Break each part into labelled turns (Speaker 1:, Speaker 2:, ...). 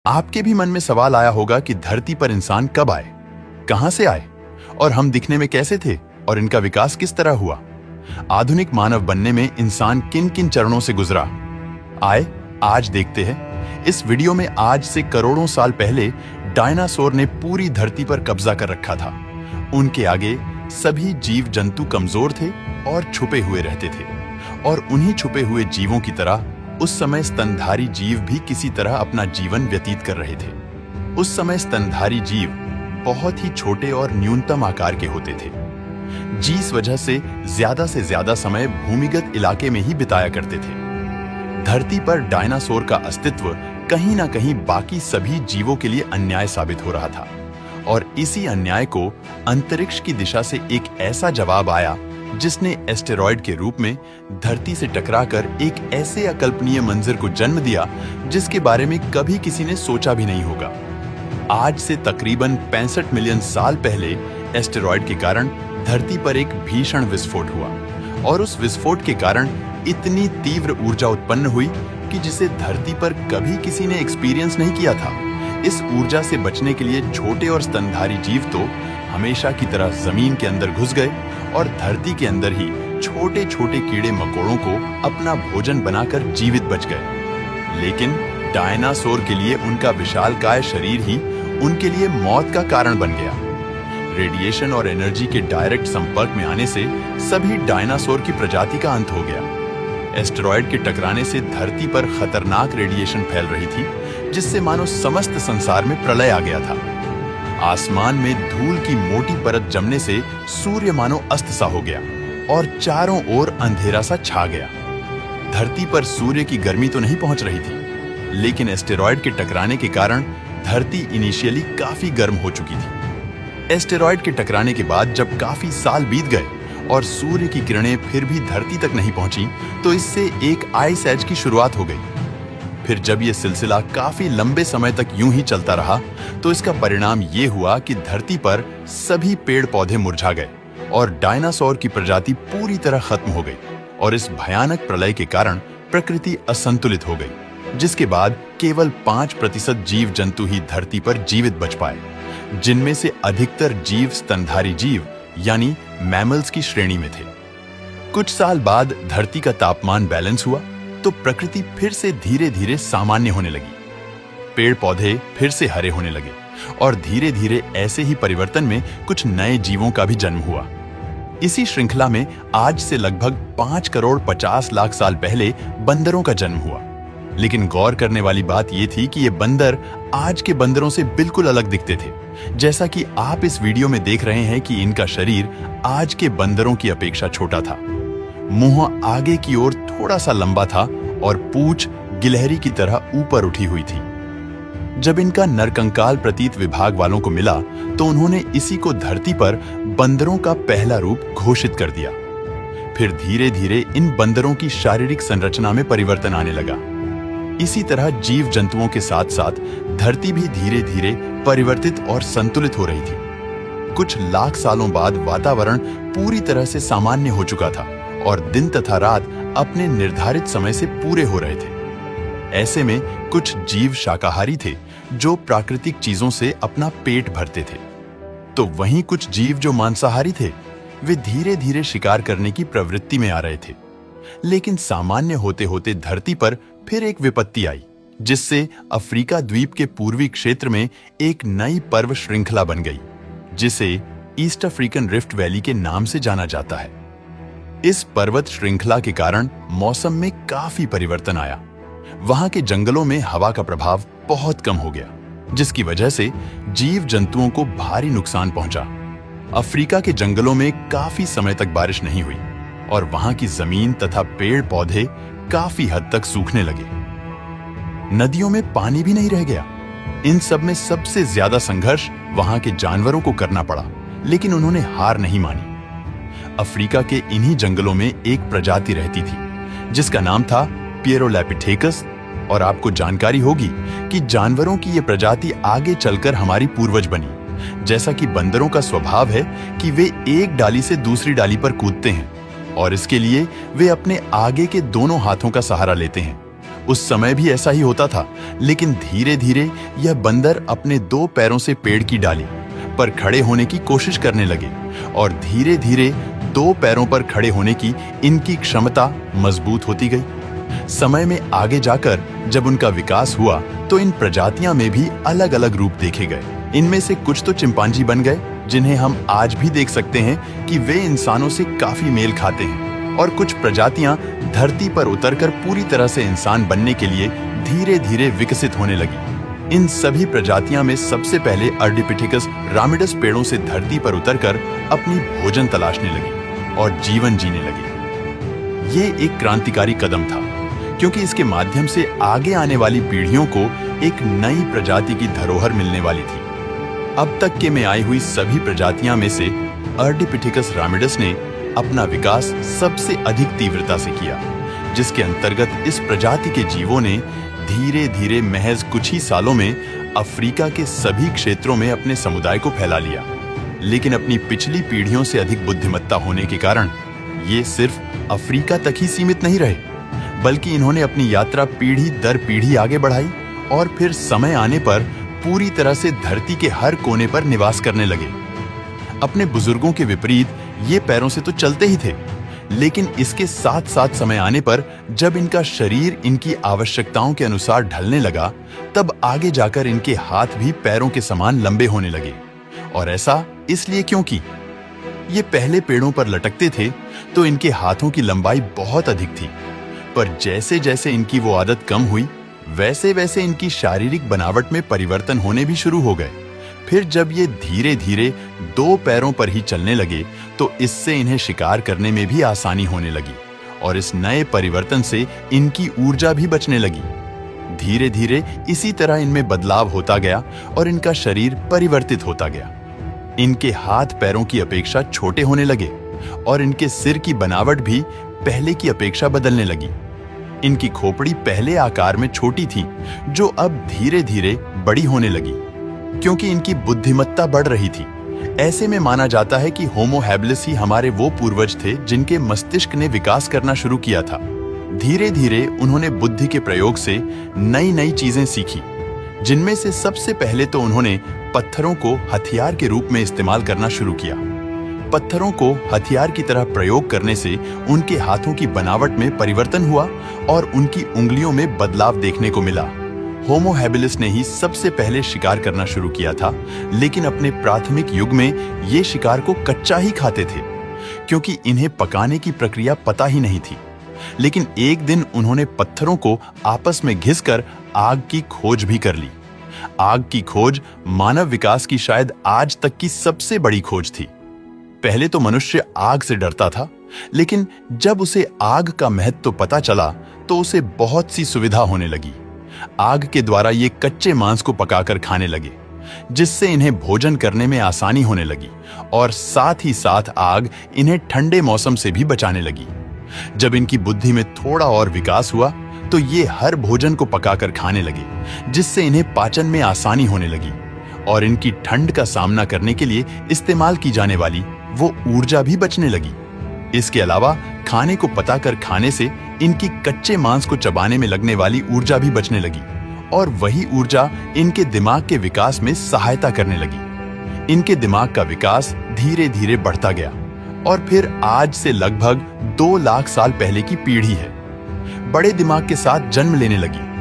Speaker 1: आपके भी मन में सवाल आया होगा कि धरती पर इंसान कब आए, कहां से आए और हम दिखने में कैसे थे और इनका विकास किस तरह हुआ। आधुनिक मानव बनने में इंसान किन किन चरणों से गुजरा, आए आज देखते हैं। इस वीडियो में आज से करोड़ों साल पहले डायनासोर ने पूरी धरती पर कब्जा कर रखा था। उनके आगे सभी जीव जंतु कमजोर थे और छुपे हुए रहते थे, और उन्हीं छुपे हुए जीवों की तरह उस समय स्तनधारी जीव भी किसी तरह अपना जीवन व्यतीत कर रहे थे। उस समय स्तनधारी जीव बहुत ही छोटे और न्यूनतम आकार के होते थे, जिस वजह से ज्यादा समय भूमिगत इलाके में ही बिताया करते थे। धरती पर डायनासोर का अस्तित्व कहीं ना कहीं बाकी सभी जीवों के लिए अन्याय साबित हो रहा था, और इसी अन्याय को अंतरिक्ष की दिशा से एक ऐसा जवाब आया जिसने एस्टेरॉयड के रूप में धरती से टकराकर एक ऐसे अकल्पनीय मंजर को जन्म दिया जिसके बारे में कभी किसी ने सोचा भी नहीं होगा। आज से तकरीबन 65 मिलियन साल पहले एस्टेरॉयड के कारण धरती पर एक भीषण विस्फोट हुआ, और उस विस्फोट के कारण इतनी तीव्र ऊर्जा उत्पन्न हुई कि जिसे धरती पर कभी किसी ने एक्सपीरियंस नहीं किया था। इस ऊर्जा से बचने के लिए छोटे और स्तनधारी जीव तो हमेशा की तरह जमीन के अंदर घुस गए और धरती के अंदर ही छोटे छोटे कीड़े मकोड़ों को अपना भोजन बनाकर जीवित बच गए। लेकिन डायनासोर के लिए उनका विशालकाय शरीर ही उनके लिए मौत का कारण बन गया। रेडिएशन और एनर्जी के डायरेक्ट संपर्क में आने से सभी डायनासोर की प्रजाति का अंत हो गया। एस्टेरॉयड के टकराने से धरती पर खतरनाक रेडिएशन फैल रही थी, जिससे मानो समस्त संसार में प्रलय आ गया था। आसमान में धूल की मोटी परत जमने से सूर्य मानो अस्त सा हो गया और चारों ओर अंधेरा सा छा गया। धरती पर सूर्य की गर्मी तो नहीं पहुंच रही थी, लेकिन एस्टेरॉयड के टकराने के कारण धरती इनिशियली काफी गर्म हो चुकी थी। एस्टेरॉयड के टकराने के बाद जब काफी साल बीत गए और सूर्य की किरणें फिर भी धरती तक नहीं पहुंची, तो इससे एक आइस एज की शुरुआत हो गई। फिर जब यह सिलसिला काफी लंबे समय तक यूं ही चलता रहा, तो इसका परिणाम ये हुआ कि धरती पर सभी पेड़ पौधे मुरझा गए और डायनासोर की प्रजाति पूरी तरह खत्म हो गई, और इस भयानक प्रलय के कारण प्रकृति असंतुलित हो गई, जिसके बाद केवल 5% जीव जंतु ही धरती पर जीवित बच पाए, जिनमें से अधिकतर जीव स्तनधारी जीव यानी मैमल्स की श्रेणी में थे। कुछ साल बाद धरती का तापमान बैलेंस हुआ, तो प्रकृति फिर से धीरे धीरे सामान्य होने लगी। पेड़ पौधे फिर से हरे होने लगे, और धीरे धीरे ऐसे ही परिवर्तन में कुछ नए जीवों का भी जन्म हुआ। इसी श्रृंखला में आज से लगभग 5 करोड़ 50 लाख साल पहले बंदरों का जन्म हुआ। लेकिन गौर करने वाली बात यह थी कि ये बंदर आज के बंदरों से बिल्कुल अलग दिखते थे। जैसा कि आप इस वीडियो में देख रहे हैं कि इनका शरीर आज के बंदरों की अपेक्षा छोटा था। मुंह आगे की ओर थोड़ा सा लंबा था और पूंछ गिलहरी की तरह ऊपर उठी हुई थी। जब इनका नरकंकाल प्रतीत विभाग वालों को मिला, तो उन्होंने इसी को धरती पर बंदरों का पहला रूप घोषित कर दिया। फिर धीरे धीरे इन बंदरों की शारीरिक संरचना में परिवर्तन आने लगा। इसी तरह जीव जंतुओं के साथ साथ धरती भी धीरे धीरे परिवर्तित और संतुलित हो रही थी। कुछ लाख सालों बाद वातावरण पूरी तरह से सामान्य हो चुका था, और दिन तथा रात अपने निर्धारित समय से पूरे हो रहे थे। ऐसे में कुछ जीव शाकाहारी थे जो प्राकृतिक चीजों से अपना पेट भरते थे, तो वहीं कुछ जीव जो मांसाहारी थे, वे धीरे धीरे शिकार करने की प्रवृत्ति में आ रहे थे। लेकिन सामान्य होते होते धरती पर फिर एक विपत्ति आई, जिससे अफ्रीका द्वीप के पूर्वी क्षेत्र में एक नई पर्व श्रृंखला बन गई, जिसे ईस्ट अफ्रीकन रिफ्ट वैली के नाम से जाना जाता है। इस पर्वत श्रृंखला के कारण मौसम में काफी परिवर्तन आया। वहां के जंगलों में हवा का प्रभाव बहुत कम हो गया, जिसकी वजह से जीव जंतुओं को भारी नुकसान पहुंचा। अफ्रीका के जंगलों में काफी समय तक बारिश नहीं हुई, और वहां की जमीन तथा पेड़ पौधे काफी हद तक सूखने लगे। नदियों में पानी भी नहीं रह गया। इन सब में सबसे ज्यादा संघर्ष वहां के जानवरों को करना पड़ा, लेकिन उन्होंने हार नहीं मानी। अफ्रीका के इन्हीं जंगलों में एक प्रजाति रहती थी, जिसका नाम था पियरोलैपिथेकस, और आपको जानकारी होगी कि जानवरों की यह प्रजाति आगे चलकर हमारी पूर्वज बनी। जैसा कि बंदरों का स्वभाव है कि वे एक डाली से दूसरी डाली पर कूदते हैं, और इसके लिए वे अपने आगे के दोनों हाथों का सहारा लेते हैं। उस समय भी ऐसा ही होता था, लेकिन धीरे धीरे यह बंदर अपने 2 पैरों से पेड़ की डाली पर खड़े होने की कोशिश करने लगे और धीरे धीरे 2 पैरों पर खड़े होने की इनकी क्षमता मजबूत होती गई। समय में आगे जाकर जब उनका विकास हुआ तो इन प्रजातियां में भी अलग अलग रूप देखे गए। इनमें से कुछ तो चिंपांजी बन गए, जिन्हें हम आज भी देख सकते हैं कि वे इंसानों से काफी मेल खाते हैं, और कुछ प्रजातियां धरती पर उतरकर पूरी तरह से इंसान बनने के लिए धीरे धीरे विकसित होने लगी। इन सभी प्रजातियां में सबसे पहले अर्डिपिथेकस रामिडस पेड़ों से धरती पर उतरकर अपनी भोजन तलाशने लगी और जीवन जीने लगी। ये एक क्रांतिकारी कदम था, क्योंकि इसके माध्यम से आगे आने वाली पीढ़ियों को एक नई प्रजाति की धरोहर मिलने वाली थी। अब तक के में आई हुई सभी प्रजातियां में से अर्डिपिथेकस रामिडस ने अपना विकास सबसे अधिक तीव्रता से किया, जिसके अंतर्गत इस प्रजाति के जीवों ने धीरे धीरे महज कुछ ही सालों में अफ्रीका के सभी क्षेत्रों में अपने समुदाय को फैला लिया। लेकिन अपनी पिछली पीढ़ियों से अधिक बुद्धिमत्ता होने के कारण ये सिर्फ अफ्रीका तक ही सीमित नहीं रहे, बल्कि इन्होंने अपनी यात्रा पीढ़ी दर पीढ़ी आगे बढ़ाई और फिर समय आने पर पूरी तरह से धरती के हर कोने पर निवास करने लगे। अपने बुजुर्गों के विपरीत ये पैरों से तो चलते ही थे, लेकिन इसके साथ साथ समय आने पर जब इनका शरीर इनकी आवश्यकताओं के अनुसार ढलने लगा, तब आगे जाकर इनके हाथ भी पैरों के समान लंबे होने लगे। और ऐसा इसलिए क्योंकि ये पहले पेड़ों पर लटकते थे तो इनके हाथों की लंबाई बहुत अधिक थी, पर जैसे जैसे इनकी वो आदत कम हुई, वैसे वैसे इनकी शारीरिक बनावट में परिवर्तन होने भी शुरू हो गए। फिर जब ये धीरे धीरे 2 पैरों पर ही चलने लगे तो इससे इन्हें शिकार करने में भी आसानी होने लगी, और इस नए परिवर्तन से इनकी ऊर्जा भी बचने लगी। धीरे धीरे इसी तरह इनमें बदलाव होता गया और इनका शरीर परिवर्तित होता गया। इनके हाथ पैरों की अपेक्षा छोटे होने लगे और इनके सिर की बनावट भी पहले की अपेक्षा बदलने लगी। इनकी खोपड़ी पहले आकार में छोटी थी, जो अब धीरे धीरे बड़ी होने लगी, क्योंकि इनकी बुद्धिमत्ता बढ़ रही थी। ऐसे में माना जाता है कि होमो हैबिलिस ही हमारे वो पूर्वज थे जिनके मस्तिष्क ने विकास करना शुरू किया था। धीरे धीरे उन्होंने बुद्धि के प्रयोग से नई नई चीजें सीखी, जिनमें से सबसे पहले तो उन्होंने पत्थरों को हथियार के रूप में इस्तेमाल करना शुरू किया। पत्थरों को हथियार की तरह प्रयोग करने से उनके हाथों की बनावट में परिवर्तन हुआ और उनकी उंगलियों में बदलाव देखने को मिला। होमो हैबिलिस ने ही सबसे पहले शिकार करना शुरू किया था, लेकिन अपने प्राथमिक युग में ये शिकार को कच्चा ही खाते थे, क्योंकि इन्हें पकाने की प्रक्रिया पता ही नहीं थी। लेकिन एक दिन उन्होंने पत्थरों को आपस में घिसकर आग की खोज भी कर ली। आग की खोज मानव विकास की शायद आज तक की सबसे बड़ी खोज थी। पहले तो मनुष्य आग से डरता था, लेकिन जब उसे आग का महत्व पता चला तो उसे बहुत सी सुविधा होने लगी। आग के द्वारा ये कच्चे मांस को पकाकर खाने लगे, जिससे इन्हें भोजन करने में आसानी होने लगी, और साथ ही साथ आग इन्हें ठंडे मौसम से भी बचाने लगी। जब इनकी बुद्धि में थोड़ा और विकास हुआ तो ये हर भोजन को पकाकर खाने लगे, जिससे इन्हें पाचन में आसानी होने लगी, और इनकी ठंड का सामना करने के लिए इस्तेमाल की जाने वाली वो ऊर्जा भी बचने लगी। इसके अलावा खाने को पकाकर खाने से इनकी कच्चे मांस को चबाने में लगने वाली ऊर्जा भी बचने लगी, और वही ऊर्जा इनके दिमाग के विकास में सहायता करने लगी। इनके दिमाग का विकास धीरे धीरे बढ़ता गया, और फिर आज से लगभग 2 लाख साल पहले की पीढ़ी है। बड़े दिमाग के साथ जन्म लेने लगी।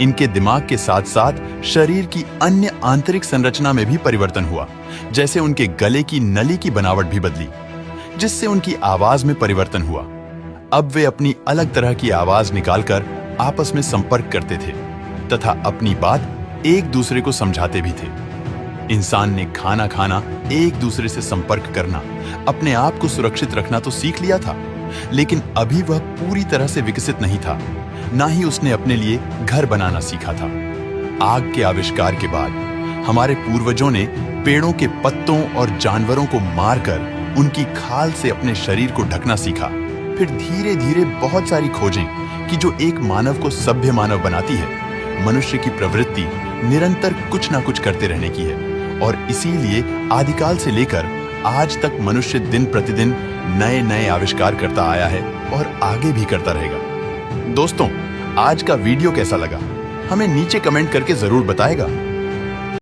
Speaker 1: इनके दिमाग के साथ साथ शरीर की अन्य आंतरिक संरचना में भी परिवर्तन हुआ, जैसे उनके गले की नली की बनावट भी बदली, जिससे उनकी आवाज में परिवर्तन हुआ। अब वे अपनी अलग तरह की आवाज निकालकर आपस में संपर्क करते थे तथा अपनी बात एक दूसरे को समझाते भी थे। इंसान ने खाना खाना, एक दूसरे से संपर्क करना, अपने आप को सुरक्षित रखना तो सीख लिया था, लेकिन अभी वह पूरी तरह से विकसित नहीं था। ना ही उसने अपने लिए घर बनाना सीखा था। आग के आविष्कार के बाद हमारे पूर्वजों ने पेड़ों के पत्तों और जानवरों को मारकर उनकी खाल से अपने शरीर को ढकना सीखा। फिर धीरे धीरे बहुत सारी खोजें कि जो एक मानव को सभ्य मानव बनाती है। मनुष्य की प्रवृत्ति निरंतर कुछ ना कुछ करते रहने की है, और इसीलिए आदिकाल से लेकर आज तक मनुष्य दिन प्रतिदिन नए नए आविष्कार करता आया है और आगे भी करता रहेगा। दोस्तों, आज का वीडियो कैसा लगा हमें नीचे कमेंट करके जरूर बताएगा।